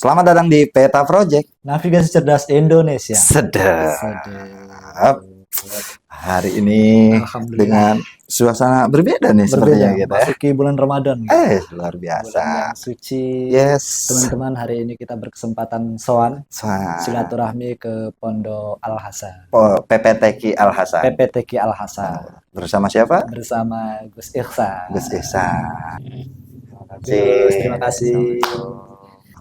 Selamat datang di Peta Project. Navigasi cerdas Indonesia. Sedap. Hari ini Alhamdulillah. dengan suasana berbeda nih sepertinya kita ya. Masuki bulan Ramadan. Luar Bulan biasa. yang suci. Yes. Teman-teman, hari ini kita berkesempatan sowan Soan. silaturahmi ke Pondok Al Hasan. PPTQ Al Hasan. PPTQ Al Hasan. Bersama siapa? Bersama Gus Ihsan. Gus Ihsan. Gus, terima kasih.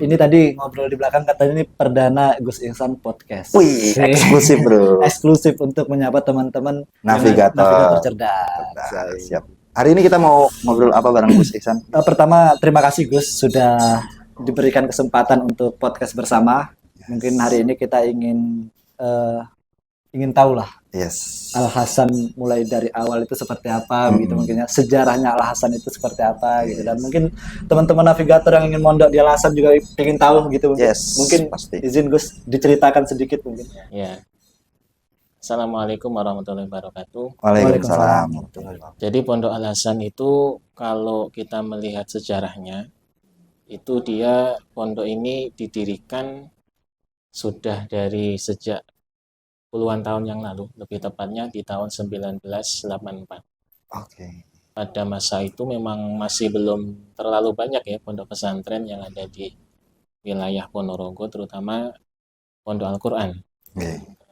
Ini tadi ngobrol di belakang katanya ini perdana Gus Ihsan podcast. Wih, eksklusif bro. Eksklusif untuk menyapa teman-teman Navigator cerdas. Siap. Hari ini kita mau ngobrol apa bareng Gus Ihsan? Pertama, terima kasih Gus sudah diberikan kesempatan untuk podcast bersama. Mungkin hari ini kita ingin tahu lah. Yes. Al Hasan mulai dari awal itu seperti apa gitu, mungkin ya sejarahnya Al Hasan itu seperti apa gitu, dan mungkin teman-teman navigator yang ingin mondok di Al Hasan juga ingin tahu gitu. Mungkin pasti. Izin Gus diceritakan sedikit mungkin. Ya. Assalamualaikum warahmatullahi wabarakatuh. Waalaikumsalam. Jadi Pondok Al Hasan itu kalau kita melihat sejarahnya, itu dia pondok ini didirikan sudah dari sejak puluhan tahun yang lalu, lebih tepatnya di tahun 1984. Oke. Pada masa itu memang masih belum terlalu banyak ya pondok pesantren yang ada di wilayah Ponorogo, terutama Pondok Al-Quran.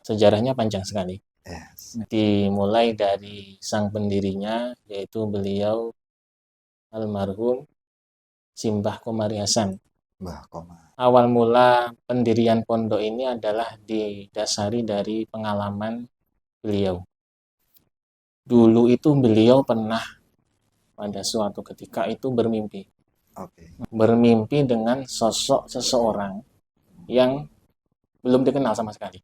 Sejarahnya panjang sekali. Dimulai dari sang pendirinya, yaitu beliau almarhum Simbah Komari Hasan. Awal mula pendirian pondok ini adalah didasari dari pengalaman beliau. Dulu itu beliau pernah pada suatu ketika itu bermimpi. Bermimpi dengan sosok seseorang yang belum dikenal sama sekali.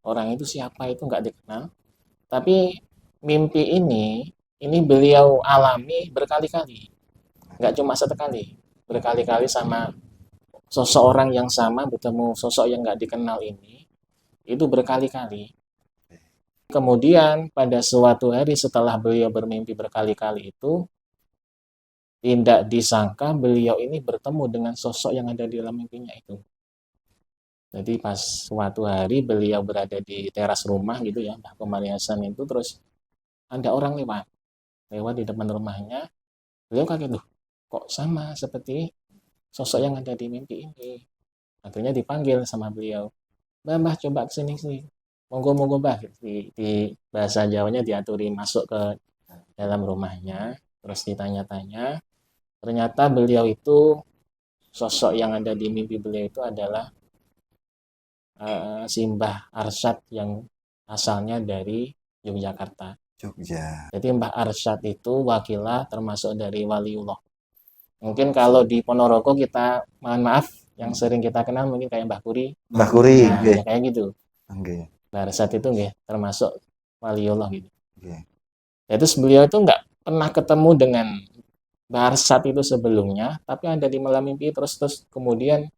Orang itu siapa itu nggak dikenal. Tapi mimpi ini beliau alami berkali-kali. Nggak cuma sekali. Berkali-kali sama sosok orang yang sama, bertemu sosok yang nggak dikenal ini, itu berkali-kali. Kemudian pada suatu hari setelah beliau bermimpi berkali-kali itu, tidak disangka beliau ini bertemu dengan sosok yang ada di dalam mimpinya itu. Jadi pas suatu hari beliau berada di teras rumah gitu ya, Mbah Komari Hasan itu, terus ada orang lewat di depan rumahnya. Beliau kaget, loh, kok sama seperti sosok yang ada di mimpi ini. Akhirnya dipanggil sama beliau. Mbah, coba kesini. Monggo, Mbah. Di bahasa Jawanya diaturi masuk ke dalam rumahnya. Terus ditanya-tanya. Ternyata beliau itu, sosok yang ada di mimpi beliau itu adalah Simbah Arsyad yang asalnya dari Yogyakarta. Jadi Mbah Arsyad itu wakilah termasuk dari waliullah. Mungkin kalau di Ponorogo kita, mohon maaf, yang sering kita kenal mungkin kayak Mbah Kuri. Mbah Kuri, ya kayak gitu. Mbah Arsyad itu termasuk waliullah gitu. Jadi beliau itu nggak pernah ketemu dengan Mbah Arsyad itu sebelumnya, tapi ada di malam mimpi terus kemudian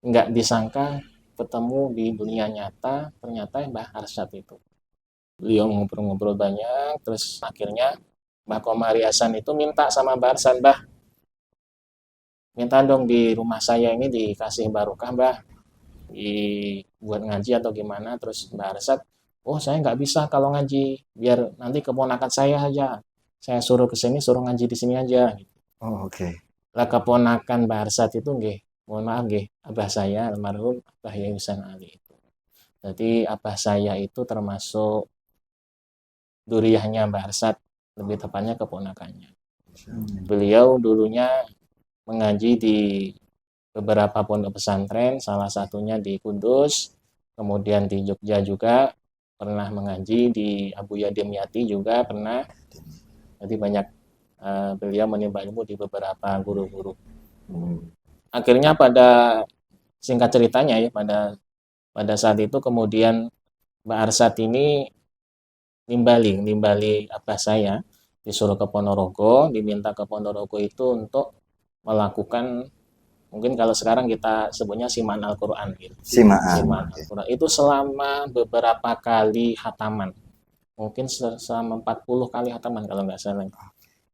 nggak disangka ketemu di dunia nyata, ternyata Mbah Arsyad itu. Beliau ngobrol-ngobrol banyak, terus akhirnya Mbah Komari Hasan itu minta sama Mbah Arsyad, Mbah, minta dong di rumah saya ini dikasih barokah, Mbah, buat ngaji atau gimana. Terus Mbah Arsyad, oh saya nggak bisa kalau ngaji, biar nanti keponakan saya aja, saya suruh ke sini, suruh ngaji di sini aja. Lah keponakan Mbah Arsyad itu mohon maaf abah saya almarhum Abah Yai Husain Ali itu. Jadi abah saya itu termasuk duriyahnya Mbah Arsyad, lebih tepatnya keponakannya. Beliau dulunya mengaji di beberapa pondok pesantren, salah satunya di Kudus, kemudian di Jogja juga pernah mengaji, di Abu Yadim Yati juga pernah. Jadi banyak beliau menimba ilmu di beberapa guru-guru. Akhirnya pada singkat ceritanya ya, pada saat itu kemudian Mbah Arsyad ini nimbali abah saya, disuruh ke Ponorogo, diminta ke Ponorogo itu untuk melakukan, mungkin kalau sekarang kita sebutnya simaan Al-Quran gitu. Simaan Al-Quran itu selama beberapa kali hataman, mungkin selama 40 kali hataman kalau nggak salah.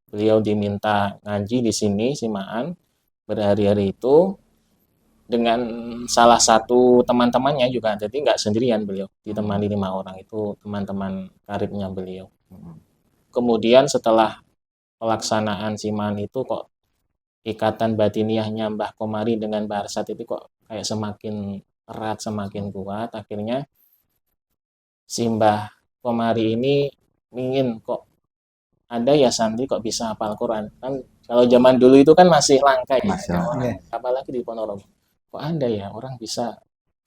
Beliau diminta ngaji di sini simaan berhari-hari itu, dengan salah satu teman-temannya juga, jadi nggak sendirian beliau, ditemani 5 orang itu teman-teman karibnya beliau. Kemudian setelah pelaksanaan siman itu kok ikatan batiniahnya Mbah Komari dengan Mbah Arsad itu kok kayak semakin erat, semakin kuat. Akhirnya si Mbah Komari ini ingin kok ada ya santri kok bisa hafal Quran. Kan kalau zaman dulu itu kan masih langka ya, Masih langka. orang, apalagi di Ponorogo. Kok ada ya orang bisa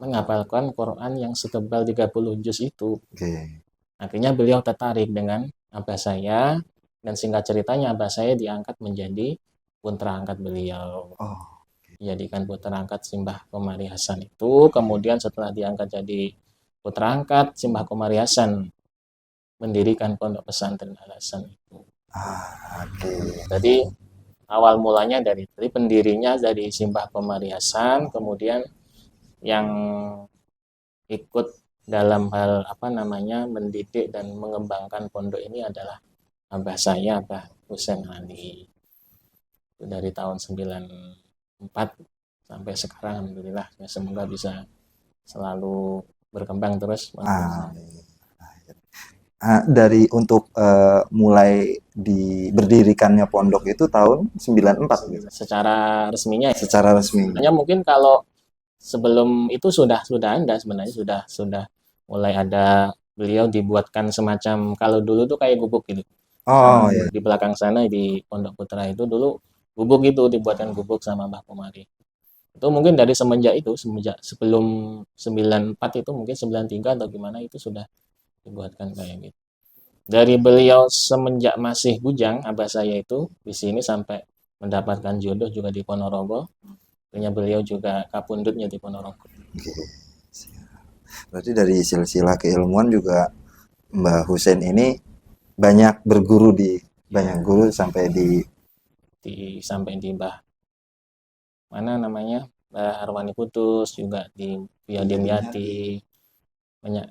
menghafalkan Quran yang setebal 30 juz itu. Oke. Akhirnya beliau tertarik dengan abah saya, dan singkat ceritanya abah saya diangkat menjadi putra angkat beliau. Oh. Dijadikan putra angkat Simbah Komari Hasan itu. Kemudian setelah diangkat jadi putra angkat, Simbah Komari Hasan mendirikan pondok pesantren Al Hasan itu. Oke. Jadi awal mulanya dari pendirinya dari Simbah Komari Hasan, kemudian yang ikut dalam hal mendidik dan mengembangkan pondok ini adalah abah saya, Abah Husain Ali. Itu dari tahun 94 sampai sekarang, alhamdulillah ya, semoga bisa selalu berkembang terus. Dari untuk mulai berdirikannya pondok itu tahun 94 gitu. Secara resminya ya. Secara resmi. Hanya mungkin kalau sebelum itu sudah ada sebenarnya, sudah mulai ada, beliau dibuatkan semacam, kalau dulu tuh kayak gubuk gitu. Oh iya. Di belakang sana di Pondok Putra itu dulu gubuk itu, dibuatkan gubuk sama Mbah Komari. Itu mungkin dari semenjak sebelum 94 itu, mungkin 93 atau gimana itu sudah dibuatkan kayak gitu. Dari beliau semenjak masih bujang, abah saya itu di sini sampai mendapatkan jodoh juga di Ponorogo. Akhirnya beliau juga kapundutnya di Ponorogo. Berarti dari silsilah keilmuan juga Mbah Husain ini banyak berguru banyak guru sampai di Mbah Mbah Arwani Putus, juga di Buya Dimyati, banyak.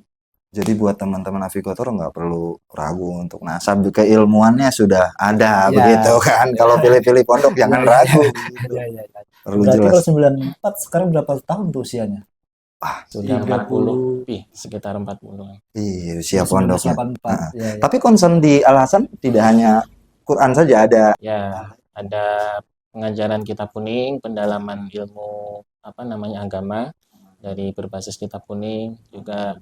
Jadi buat teman-teman navigator nggak perlu ragu untuk nasab, keilmuannya sudah ada, begitu kan. Kalau pilih-pilih pondok jangan ragu. Perlu berarti jelas. Kalau 94 sekarang berapa tahun tuh usianya? Sudah 40 lebih, sekitar 40. Iya, usia pondoknya. Ya. Tapi concern di Al Hasan tidak hanya Quran saja, ada. Ya, ada pengajaran kitab kuning, pendalaman ilmu agama dari berbasis kitab kuning. Juga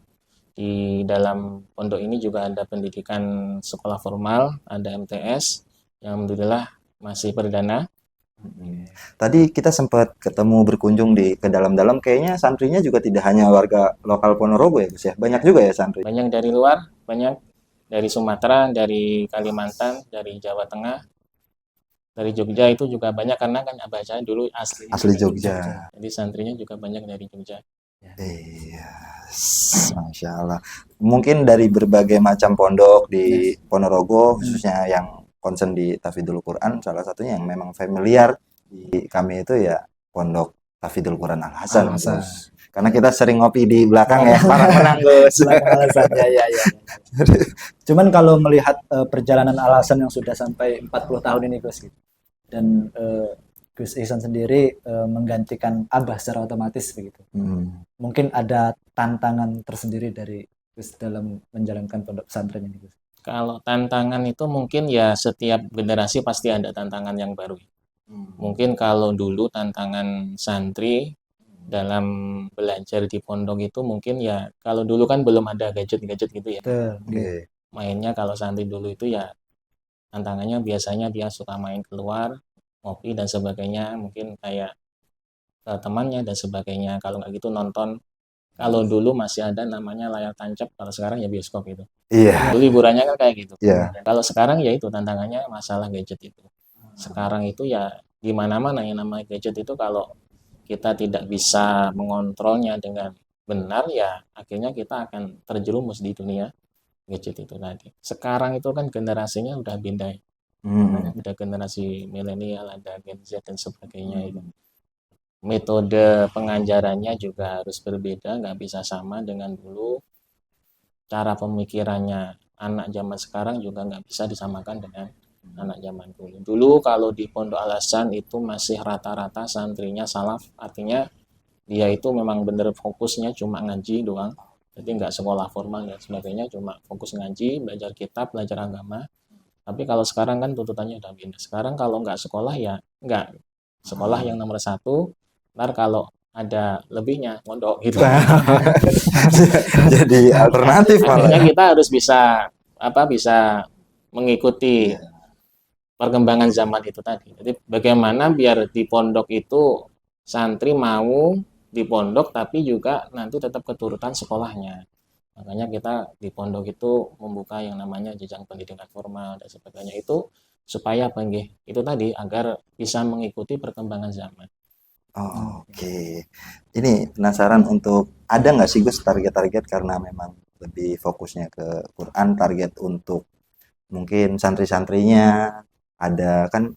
di dalam pondok ini juga ada pendidikan sekolah formal, ada MTS yang alhamdulillah masih perdana. Tadi kita sempat berkunjung ke dalam-dalam, kayaknya santrinya juga tidak hanya warga lokal Ponorogo ya Gus ya, banyak juga ya santri. Banyak dari luar, banyak dari Sumatera, dari Kalimantan, dari Jawa Tengah, dari Jogja itu juga banyak, karena kan abah saya dulu asli Jogja. Jadi santrinya juga banyak dari Jogja. Iya, Masya Allah. Mungkin dari berbagai macam pondok di Ponorogo, khususnya yang concern di Tahfidzul Quran, salah satunya yang memang familiar di kami itu ya pondok Tahfidzul Quran Al Hasan. Karena kita sering ngopi di belakang ya, para penanggus. Ya. Cuman kalau melihat perjalanan Al Hasan yang sudah sampai 40 tahun ini Gus, dan Gus Ihsan sendiri menggantikan abah secara otomatis begitu. Mungkin ada tantangan tersendiri dari Gus dalam menjalankan pondok pesantren ini Gus. Kalau tantangan itu mungkin ya setiap generasi pasti ada tantangan yang baru. Mungkin kalau dulu tantangan santri dalam belajar di pondok itu mungkin ya, kalau dulu kan belum ada gadget-gadget gitu ya. Mainnya kalau santri dulu itu ya tantangannya biasanya dia suka main keluar, ngopi dan sebagainya, mungkin kayak temannya dan sebagainya. Kalau nggak gitu nonton. Kalau dulu masih ada namanya layar tancap, kalau sekarang ya bioskop itu. Iya. Dulu liburannya kan kayak gitu. Iya. Kalau sekarang ya itu tantangannya masalah gadget itu. Sekarang itu ya di mana-mana yang namanya gadget itu, kalau kita tidak bisa mengontrolnya dengan benar ya akhirnya kita akan terjerumus di dunia gadget itu tadi. Sekarang itu kan generasinya udah beda. Ada generasi milenial, ada Gen Z dan sebagainya itu. Metode pengajarannya juga harus berbeda, nggak bisa sama dengan dulu. Cara pemikirannya anak zaman sekarang juga nggak bisa disamakan dengan anak zaman dulu. Dulu kalau di Pondok Al Hasan itu masih rata-rata santrinya salaf, artinya dia itu memang bener fokusnya cuma ngaji doang, jadi nggak sekolah formal dan sebagainya, cuma fokus ngaji, belajar kitab, belajar agama. Tapi kalau sekarang kan tuntutannya udah beda. Sekarang kalau nggak sekolah ya nggak sekolah yang nomor satu, ntar kalau ada lebihnya mondok gitu. Jadi alternatif Akhirnya malah. kita harus bisa mengikuti Iya. perkembangan zaman itu tadi. Jadi bagaimana biar di pondok itu santri mau di pondok tapi juga nanti tetap keturutan sekolahnya. Makanya kita di pondok itu membuka yang namanya jenjang pendidikan formal dan sebagainya itu supaya apa nggih? Itu tadi agar bisa mengikuti perkembangan zaman. Oh, oke. Ini penasaran untuk ada nggak sih Gus target-target karena memang lebih fokusnya ke Quran, target untuk mungkin santri-santrinya ada kan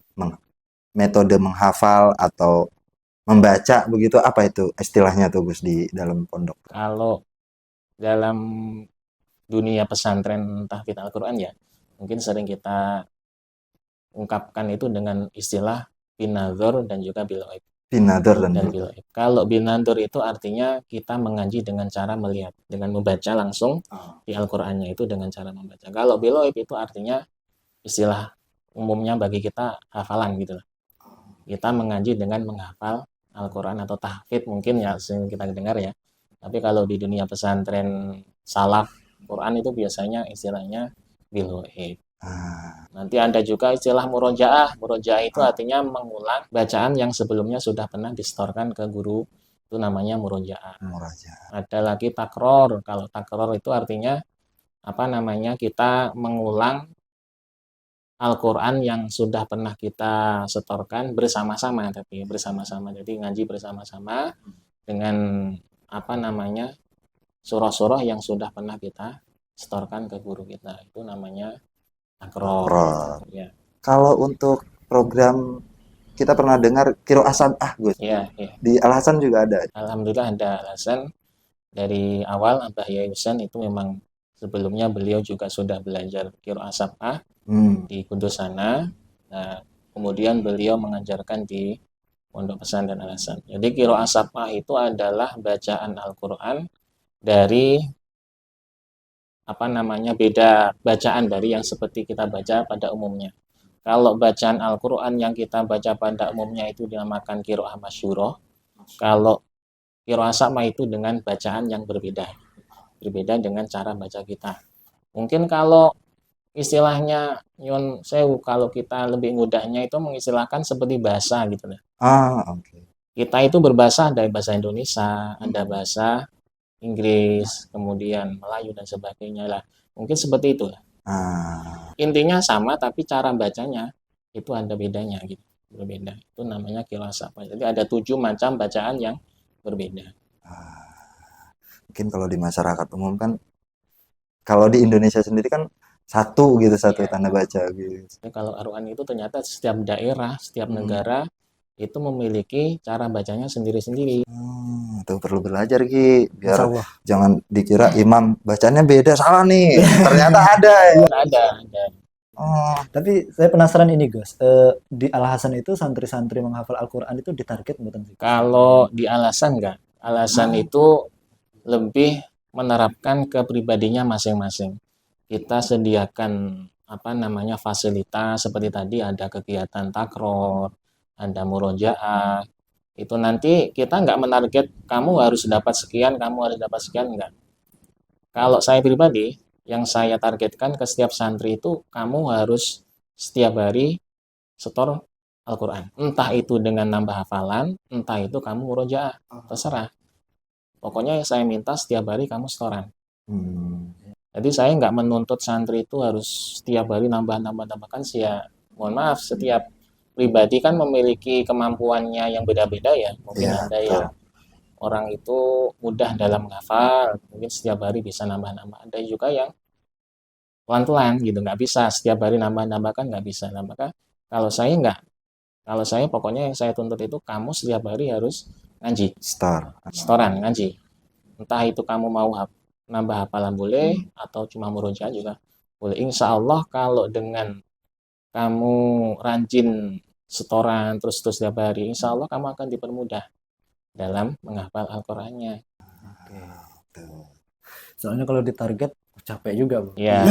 metode menghafal atau membaca begitu apa itu istilahnya tuh Gus di dalam pondok? Kalau dalam dunia pesantren tahfidz Al-Qur'an ya, mungkin sering kita ungkapkan itu dengan istilah binadzor dan juga biloib. Binador dan Dan biloib. Kalau binadzor itu artinya kita mengaji dengan cara melihat, dengan membaca langsung di Al-Qur'annya itu dengan cara membaca. Kalau biloib itu artinya istilah umumnya bagi kita hafalan gitu lah. Kita mengaji dengan menghafal Al-Quran atau tahfidz mungkin ya sering kita dengar ya. Tapi kalau di dunia pesantren salaf Quran itu biasanya istilahnya biloib. Nanti ada juga istilah murojaah. Murojaah itu artinya mengulang bacaan yang sebelumnya sudah pernah distorkan ke guru. Itu namanya murojaah. Muraja. Ada lagi takror. Kalau takror itu artinya apa namanya? Kita mengulang Al-Quran yang sudah pernah kita setorkan bersama-sama, tapi bersama-sama. Jadi ngaji bersama-sama dengan apa namanya surah-surah yang sudah pernah kita setorkan ke guru kita. Itu namanya takror. Takror. Ya, Kalau untuk program kita pernah dengar Qiraah Sab'ah Gus. ya, ya. Di Al Hasan juga ada. Alhamdulillah ada alasan dari awal Abah Yai Husain itu memang sebelumnya beliau juga sudah belajar qiraah sab'ah di Kudus sana. Nah, kemudian beliau mengajarkan di Pondok Pesantren Al Hasan. Jadi qiraah sab'ah itu adalah bacaan Al-Qur'an dari apa namanya beda bacaan dari yang seperti kita baca pada umumnya. Kalau bacaan Al-Qur'an yang kita baca pada umumnya itu dinamakan qiraah masyhurah. Kalau qiraah sab'ah itu dengan bacaan yang berbeda. Berbeda dengan cara baca kita. Mungkin kalau istilahnya nyun sewu kalau kita lebih mudahnya itu mengistilahkan seperti bahasa gitu lah. Oke. Kita itu berbahasa ada bahasa Indonesia, ada bahasa Inggris, kemudian Melayu dan sebagainya lah. Mungkin seperti itu lah. Intinya sama tapi cara bacanya itu ada bedanya gitu. Berbeda. Itu namanya qiraah sab'ah. Jadi ada 7 macam bacaan yang berbeda. Mungkin kalau di masyarakat umum kan kalau di Indonesia sendiri kan satu tanda baca gitu. Jadi kalau Al-Quran itu ternyata setiap daerah, setiap negara itu memiliki cara bacanya sendiri-sendiri. Itu perlu belajar Ki, biar Insya Allah. jangan dikira imam bacanya beda salah nih. Ternyata ada ya. Ada. Tapi saya penasaran ini Gus, di Al Hasan itu santri-santri menghafal Al-Quran itu ditarget bukan sih? Kalau di alasan enggak, alasan itu lebih menerapkan ke pribadinya masing-masing. Kita sediakan apa namanya fasilitas seperti tadi ada kegiatan takror, ada murojaah. Itu nanti kita nggak menarget kamu harus dapat sekian, kamu harus dapat sekian enggak. Kalau saya pribadi, yang saya targetkan ke setiap santri itu kamu harus setiap hari setor Al-Quran. Entah itu dengan nambah hafalan, entah itu kamu murojaah, terserah. Pokoknya saya minta setiap hari kamu setoran. Jadi saya nggak menuntut santri itu harus setiap hari nambah-nambahkan sih ya. Mohon maaf, setiap pribadi kan memiliki kemampuannya yang beda-beda ya. Mungkin ada yang orang itu mudah dalam menghafal, mungkin setiap hari bisa nambah-nambah. Ada juga yang pelan-pelan gitu, nggak bisa setiap hari nambah-nambahkan nggak bisa. Nah, maka kalau saya nggak, kalau saya pokoknya yang saya tuntut itu kamu setiap hari harus ngaji, setoran ngaji. Entah itu kamu mau nambah hafalan boleh atau cuma murojaah juga boleh. Insya Allah kalau dengan kamu rajin setoran terus setiap hari, insya Allah kamu akan dipermudah dalam menghafal Al-Qur'annya. Oke. Tuh. Soalnya kalau ditarget capek juga, Bu. Ya,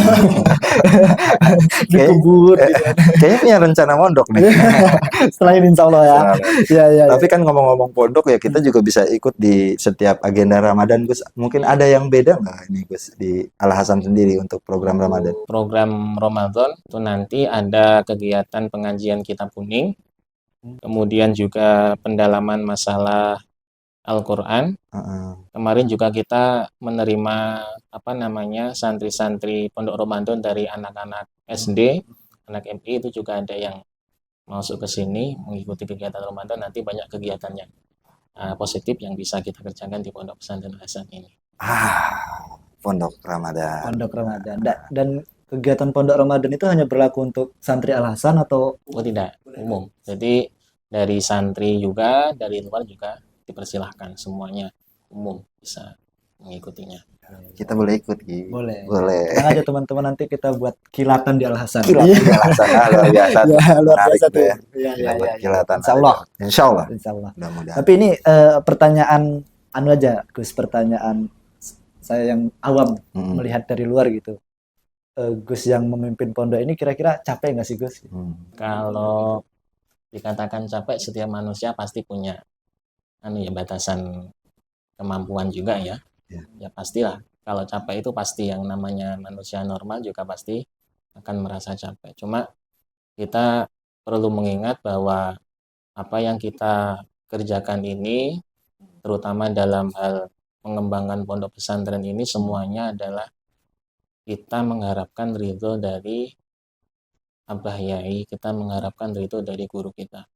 Dikebut gitu. Kayaknya punya rencana mondok nih. Selain insya Allah ya. Ya, ya, Tapi ya. kan ngomong-ngomong pondok ya, kita juga bisa ikut di setiap agenda Ramadan, Gus. Mungkin ada yang beda nggak ini, Gus, di Al Hasan sendiri untuk program Ramadan? program Ramadan itu nanti ada kegiatan pengajian kitab kuning, kemudian juga pendalaman masalah Al-Qur'an. Heeh. Kemarin juga kita menerima santri-santri Pondok Ramadan dari anak-anak SD, anak MI itu juga ada yang masuk ke sini mengikuti kegiatan Ramadan. Nanti banyak kegiatan yang positif yang bisa kita kerjakan di Pondok Pesantren Al Hasan ini. Pondok Ramadan. Pondok Ramadan. Dan kegiatan Pondok Ramadan itu hanya berlaku untuk santri Al Hasan atau Oh tidak, umum. Jadi dari santri juga, dari luar juga dipersilahkan, semuanya umum bisa mengikutinya. Kita boleh ikut, Ki. boleh? Boleh. Tenang aja teman-teman, nanti kita buat kilatan di Al Hasan. Kilatan di Al Hasan, luar biasa. Ya, luar Menarik biasa tuh tuh. ya. Ya, Kita buat ya. kilatan. Insya Allah. Insya Allah. Insya Allah. Mudah-mudahan. Tapi ini pertanyaan anu aja, Gus, pertanyaan saya yang awam melihat dari luar gitu. Gus yang memimpin pondok ini kira-kira capek nggak sih, Gus? Kalau dikatakan capek, setiap manusia pasti punya batasan kemampuan juga ya. Ya pastilah. Kalau capek itu pasti, yang namanya manusia normal juga pasti akan merasa capek. Cuma kita perlu mengingat bahwa apa yang kita kerjakan ini, terutama dalam hal mengembangkan pondok pesantren ini, semuanya adalah kita mengharapkan ridho dari Abah Yai, kita mengharapkan ridho dari guru kita.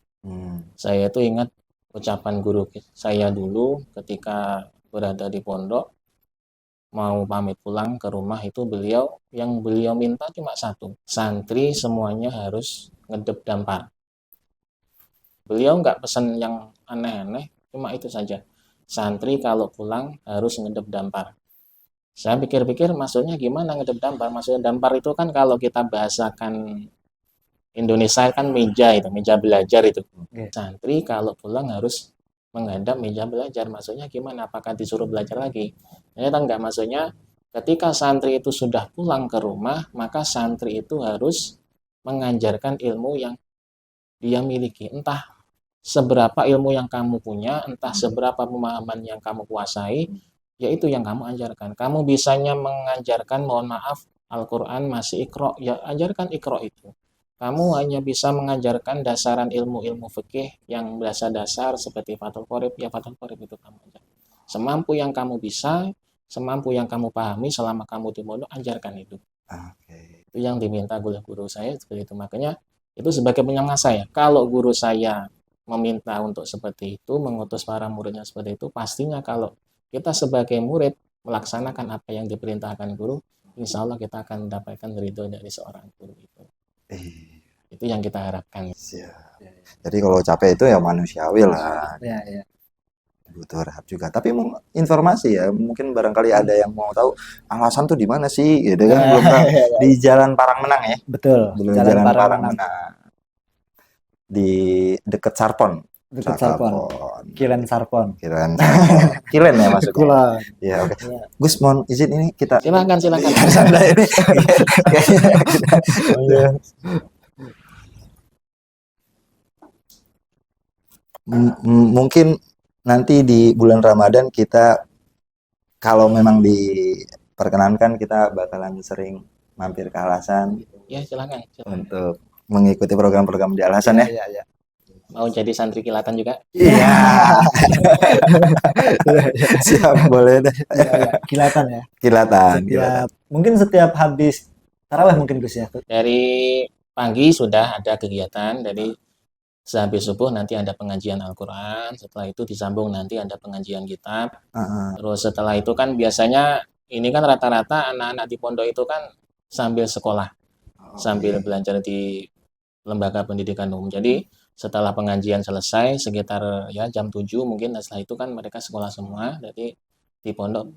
Saya itu ingat ucapan guru saya dulu ketika berada di pondok, mau pamit pulang ke rumah itu beliau minta cuma satu, santri semuanya harus ngedep dampar. Beliau nggak pesan yang aneh-aneh, cuma itu saja. Santri kalau pulang harus ngedep dampar. Saya pikir-pikir maksudnya gimana ngedep dampar? Maksudnya dampar itu kan kalau kita bahasakan Indonesia kan meja itu, meja belajar itu. Santri kalau pulang harus menghadap meja belajar. Maksudnya gimana? Apakah disuruh belajar lagi? Ternyata enggak. Maksudnya ketika santri itu sudah pulang ke rumah, maka santri itu harus mengajarkan ilmu yang dia miliki. Entah seberapa ilmu yang kamu punya, entah seberapa pemahaman yang kamu kuasai, yaitu yang kamu ajarkan. Kamu bisanya mengajarkan, mohon maaf, Al-Quran masih Iqra, ya ajarkan Iqra itu. Kamu hanya bisa mengajarkan dasaran ilmu-ilmu fikih yang dasar-dasar seperti Fathul Qorib, ya Fathul Qorib itu kamu ajarkan. Semampu yang kamu bisa, semampu yang kamu pahami selama kamu di pondok, ajarkan itu. Itu yang diminta oleh guru saya seperti itu. Makanya itu sebagai penyemangat saya. Kalau guru saya meminta untuk seperti itu, mengutus para muridnya seperti itu, pastinya kalau kita sebagai murid melaksanakan apa yang diperintahkan guru, insya Allah kita akan mendapatkan ridho dari seorang guru itu. Itu yang kita harapkan. Jadi kalau capek itu ya manusiawi lah. Ya. Butuh rehat juga. Tapi informasi ya, mungkin barangkali ada yang mau tahu Al Hasan tuh di mana sih, gitu kan? Belum tahu. Di Jalan Parangmenang ya. Betul. Belum Jalan Parangmenang. Di dekat Sarpon. Dekat Sarpon. Kilen Sarpon. Kilen ya maksudnya. Kilen. Ya, oke. Gus, mohon izin ini kita. Silakan. Santai ini. Mungkin nanti di bulan Ramadan kita, kalau memang diperkenankan, kita bakalan sering mampir ke Al Hasan. Ya, silakan. Untuk mengikuti program-program di Al Hasan ya. Iya. Mau jadi santri kilatan juga? Iya. Siap, boleh deh. Kilatan ya. Kilatan. Mungkin setiap habis tarawih mungkin Gus ya. Dari pagi sudah ada kegiatan, dari sehabis subuh nanti ada pengajian Al-Quran, setelah itu disambung nanti ada pengajian kitab. Terus setelah itu kan biasanya ini kan rata-rata anak-anak di pondok itu kan sambil sekolah, sambil belajar di lembaga pendidikan umum. Jadi setelah pengajian selesai sekitar ya jam 7 mungkin, setelah itu kan mereka sekolah semua. Jadi di pondok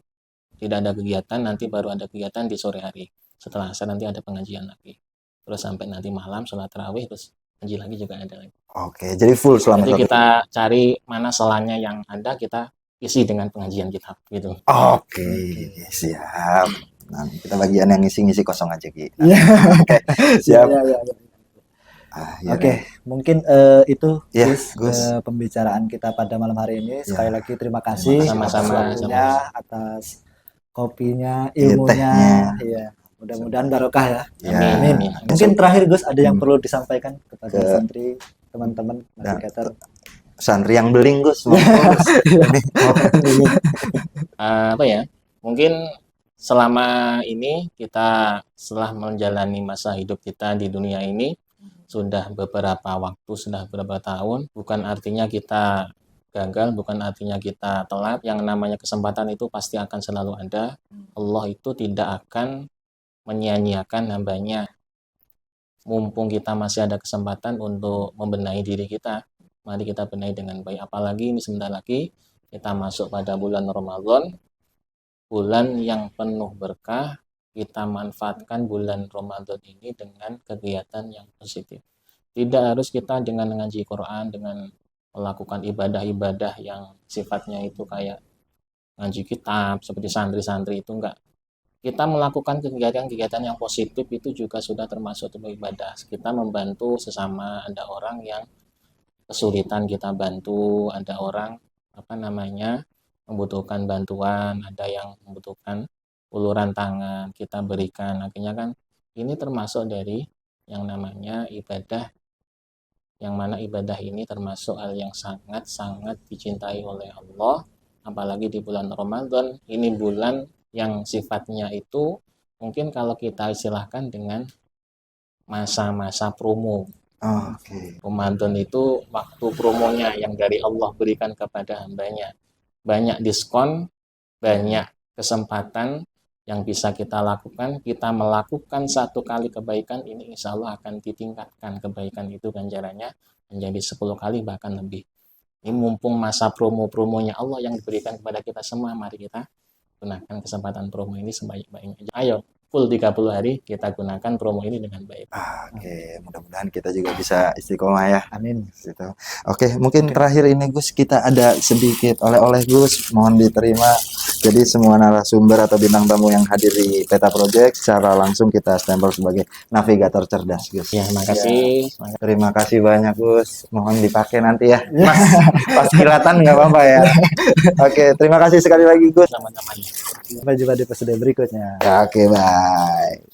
tidak ada kegiatan, nanti baru ada kegiatan di sore hari. Setelah asar nanti ada pengajian lagi. Terus sampai nanti malam sholat tarawih, terus ngaji lagi juga ada lagi. Oke, jadi full selama Jadi 1 kita cari mana selanya yang ada, kita isi dengan pengajian kitab gitu. Oke, siap. Nah, kita bagian yang ngisi-ngisi kosong aja, Ki. Iya. Oke, siap. Iya, iya, iya. Ya Oke, deh. mungkin itu Ya, Gus, pembicaraan kita pada malam hari ini. Sekali lagi terima kasih atas Sama-sama. waktunya, atas kopinya, Iya, ilmunya. tehnya. Iya, mudah-mudahan barokah ya. Ya. Amin. Mungkin terakhir Gus ada yang perlu disampaikan kepada santri, teman-teman navigator. Santri yang beling, Gus. Apa ya? Mungkin selama ini kita setelah menjalani masa hidup kita di dunia ini sudah beberapa waktu, sudah beberapa tahun, bukan artinya kita gagal, bukan artinya kita telat. Yang namanya kesempatan itu pasti akan selalu ada. Allah itu tidak akan menyia-nyiakan hambanya. Mumpung kita masih ada kesempatan untuk membenahi diri kita, mari kita benahi dengan baik. Apalagi ini sebentar lagi kita masuk pada bulan Ramadan, bulan yang penuh berkah. Kita manfaatkan bulan Ramadan ini dengan kegiatan yang positif. Tidak harus kita dengan ngaji Quran, dengan melakukan ibadah-ibadah yang sifatnya itu kayak ngaji kitab, seperti santri-santri itu enggak. Kita melakukan kegiatan-kegiatan yang positif itu juga sudah termasuk ibadah. Kita membantu sesama, ada orang yang kesulitan kita bantu, ada orang membutuhkan bantuan, ada yang membutuhkan uluran tangan, kita berikan. Akhirnya kan ini termasuk dari yang namanya ibadah, yang mana ibadah ini termasuk hal yang sangat-sangat dicintai oleh Allah. Apalagi di bulan Ramadan, ini bulan yang sifatnya itu mungkin kalau kita istilahkan dengan masa-masa promo. Ramadan itu waktu promonya yang dari Allah berikan kepada hambanya. Banyak diskon, banyak kesempatan yang bisa kita lakukan. Kita melakukan 1 kali kebaikan, ini insya Allah akan ditingkatkan kebaikan itu ganjarannya menjadi 10 kali bahkan lebih. Ini mumpung masa promo-promonya Allah yang diberikan kepada kita semua, mari kita gunakan kesempatan promo ini sebaik-baiknya. Ayo, full 30 hari kita gunakan promo ini dengan baik. Oke, mudah-mudahan kita juga bisa istiqomah ya. Amin. Gitu. Oke, mungkin terakhir ini Gus, kita ada sedikit oleh-oleh Gus, mohon diterima. Jadi semua narasumber atau bintang tamu yang hadir di Peta Project secara langsung kita stempel sebagai navigator cerdas, Gus. Ya, makasih. Terima kasih banyak, Gus. Mohon dipakai nanti ya. Mas, pas kilatan nggak apa-apa ya. Oke, terima kasih sekali lagi, Gus. Sama-sama. Sampai jumpa di episode berikutnya. Ya, oke, bye.